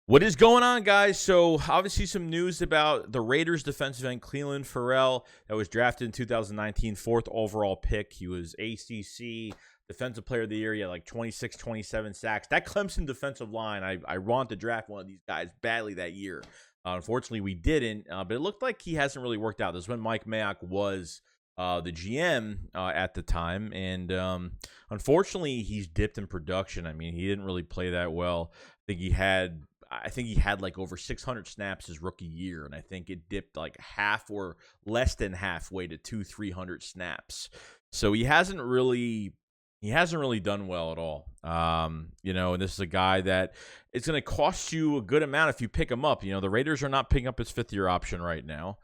What is going on, guys? So, obviously, some news about the Raiders defensive end, Clelin Ferrell, that was drafted in 2019, fourth overall pick. He was ACC Defensive Player of the Year. He had like 26, 27 sacks. That Clemson defensive line, I wanted to draft one of these guys badly that year. Unfortunately, we didn't, but it looked like he hasn't really worked out. This is when Mike Mayock was the GM at the time, and unfortunately, he's dipped in production. I mean, he didn't really play that well. I think he had like over 600 snaps his rookie year, and I think it dipped like half or less than halfway to 300 snaps. So he hasn't really done well at all. And this is a guy that it's going to cost you a good amount if you pick him up. The Raiders are not picking up his fifth-year option right now.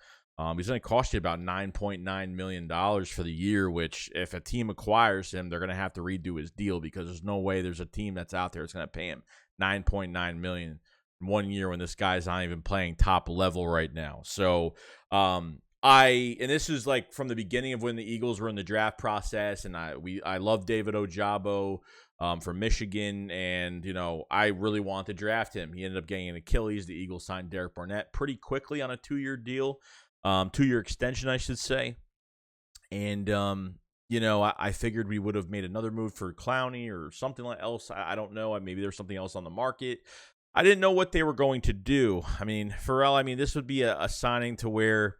He's going to cost you about $9.9 million for the year, which if a team acquires him, they're going to have to redo his deal because there's no way there's a team that's out there that's going to pay him $9.9 million in 1 year when this guy's not even playing top level right now. So and this is like from the beginning of when the Eagles were in the draft process, and I love David Ojabo from Michigan, and I really wanted to draft him. He ended up getting an Achilles. The Eagles signed Derek Barnett pretty quickly on a 2-year deal. 2-year extension, I should say. And, I figured we would have made another move for Clowney or something else. I don't know. Maybe there's something else on the market. I didn't know what they were going to do. I mean, Ferrell, this would be a signing to where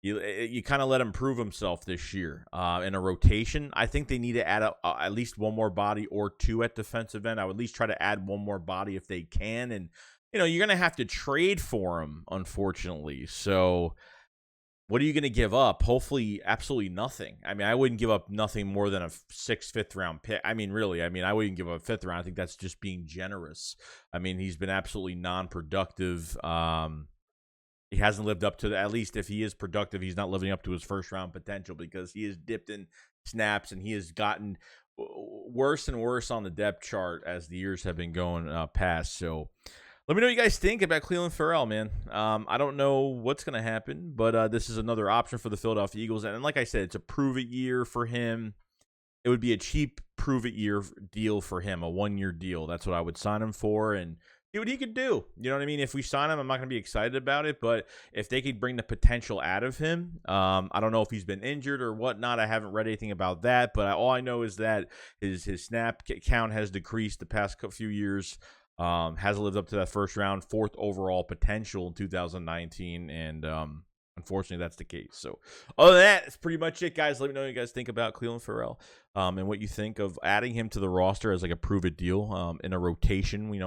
you kind of let him prove himself this year in a rotation. I think they need to add at least one more body or two at defensive end. I would at least try to add one more body if they can. And, you're going to have to trade for him, unfortunately. So what are you going to give up? Hopefully, absolutely nothing. I wouldn't give up nothing more than a 6th, 5th round pick. Really. I wouldn't give up a 5th round. I think that's just being generous. He's been absolutely non-productive. He hasn't lived up to at least if he is productive, he's not living up to his first round potential because he has dipped in snaps and he has gotten worse and worse on the depth chart as the years have been going past. So let me know what you guys think about Clelin Ferrell, man. I don't know what's going to happen, but this is another option for the Philadelphia Eagles. And like I said, it's a prove-it year for him. It would be a cheap prove-it year deal for him, a 1-year deal. That's what I would sign him for and see what he could do. You know what I mean? If we sign him, I'm not going to be excited about it, but if they could bring the potential out of him, I don't know if he's been injured or whatnot. I haven't read anything about that, but all I know is that his snap count has decreased the past few years. Hasn't lived up to that first round, 4th overall potential in 2019, and unfortunately that's the case. So other than that, that's pretty much it, guys. Let me know what you guys think about Clelin Ferrell and what you think of adding him to the roster as like a prove-it deal in a rotation. You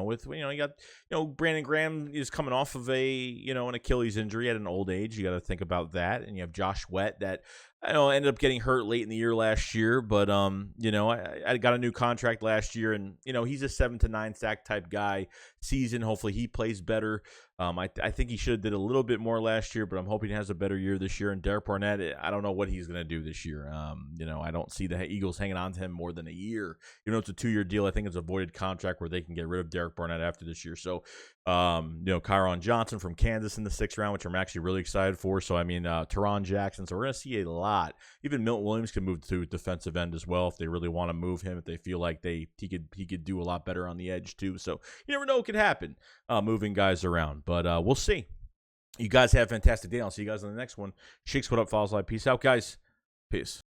got Brandon Graham is coming off of an Achilles injury at an old age. You got to think about that, and you have Josh Sweat that ended up getting hurt late in the year last year, but I got a new contract last year, and he's a 7 to 9 sack type guy season. Hopefully he plays better. I think he should have did a little bit more last year, but I'm hoping he has a better year this year. And Derek Barnett, I don't know what he's going to do this year. I don't see the Eagles hanging on to him more than a year. It's a 2-year deal. I think it's a voided contract where they can get rid of Derek Barnett after this year. So, Kyron Johnson from Kansas in the 6th round, which I'm actually really excited for. So, Teron Jackson. So we're going to see a lot. Even Milton Williams can move to defensive end as well if they really want to move him, if they feel like he could do a lot better on the edge too. So you never know what could happen moving guys around. But we'll see. You guys have a fantastic day. I'll see you guys on the next one. SHAKESQUAD up, Falls Live. Peace out, guys. Peace.